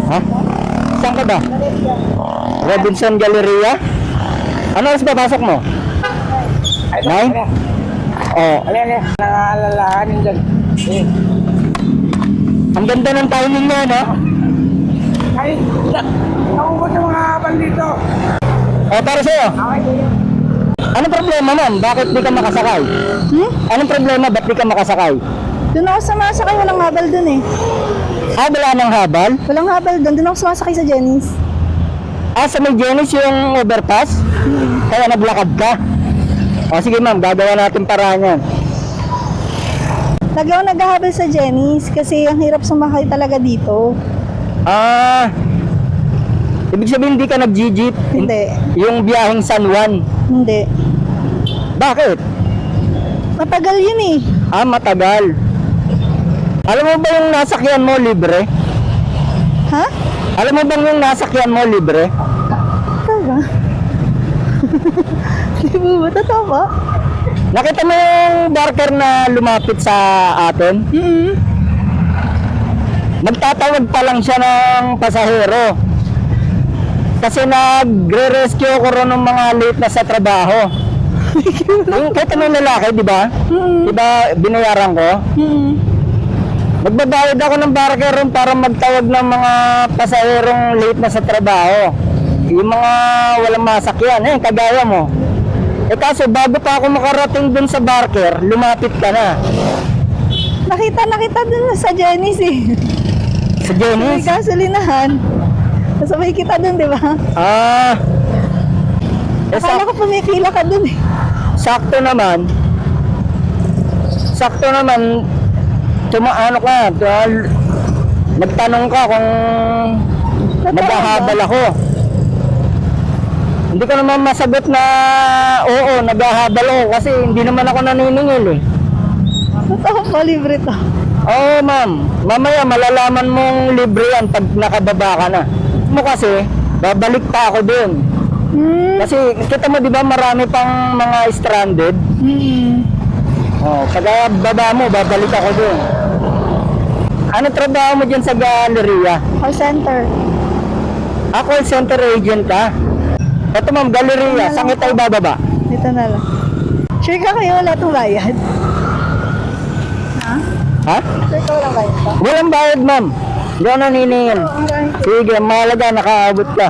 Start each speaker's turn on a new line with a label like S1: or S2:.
S1: Ha? Saan ka ba? Robinson Galleria? Ano oras ba pasok mo? Nine? Oh,
S2: Naalalahanin dyan.
S1: ang ganda ng timing niya, no?
S2: Ay, naubos yung mga bandito.
S1: Oh, para sa'yo. Anong problema, ma'am? Bakit di ka makasakay? Anong problema? Ba't di ka makasakay?
S3: Doon ako sumasakay, walang habal doon eh.
S1: Ah, wala nang habal?
S3: Walang habal doon, doon ako sumasakay sa Jenny's.
S1: Ah, sa may Janice yung overpass? Kaya naglakad ka? O sige ma'am, gagawa natin paraan yan.
S3: Lagi ako naghahabal sa Jenny's kasi ang hirap sumakay talaga dito.
S1: Ah, ibig sabihin hindi ka nag-jeep?
S3: Hindi,
S1: Yung biyaheng San Juan?
S3: hindi.
S1: Bakit?
S3: Matagal yun eh.
S1: Ah, matagal. Alam mo ba yung nasakyan mo libre?
S3: Ha?
S1: Alam mo bang yung nasakyan mo libre?
S3: Totoo ba? Di ba? Totoo ba?
S1: Nakita mo yung barker na lumapit sa atin? Nagtatawag pa lang siya ng pasahero. Kasi nagre-rescue ko ron ng mga late na sa trabaho. Yung kita mo yung lalaki, di ba? Di ba binayaran ko? Magbabayad ako ng barker ron para magtawag ng mga pasaherong late na sa trabaho. Yung mga walang masakyan, kagaya mo. Kaso bago pa ako makarating dun sa barker, lumapit ka na.
S3: Nakita dun sa Jenny's eh.
S1: Sa
S3: May
S1: Janice?
S3: gasolinahan. Kasabay kita dun, di ba?
S1: Ah,
S3: Akala ko pumipila ka dun eh.
S1: sakto naman, tumaano ka, nagtanong ka kung naghahabal ako. Hindi ko naman masagot na oo, naghahabal ako kasi hindi naman ako naniningil eh.
S3: Totoo po, libre to.
S1: Oo ma'am, mamaya malalaman mong libre yan pag nakababa ka na. Mo kasi, babalik pa ako dun. Kasi kita mo di ba marami pang mga stranded? Oh, pag baba mo, babalik ako dun. Ano trabaho mo dyan sa Galleria?
S3: Call center.
S1: Ah, call center agent ka? Ito ma'am, Galleria, saan kita ibababa?
S3: Dito na lang. Sure ka kayo, wala itong bayad?
S1: Ha?
S3: Sure ka walang bayad pa?
S1: Walang bayad ma'am. Hindi ako naniningil. Sige, mahalaga, nakaabot ka.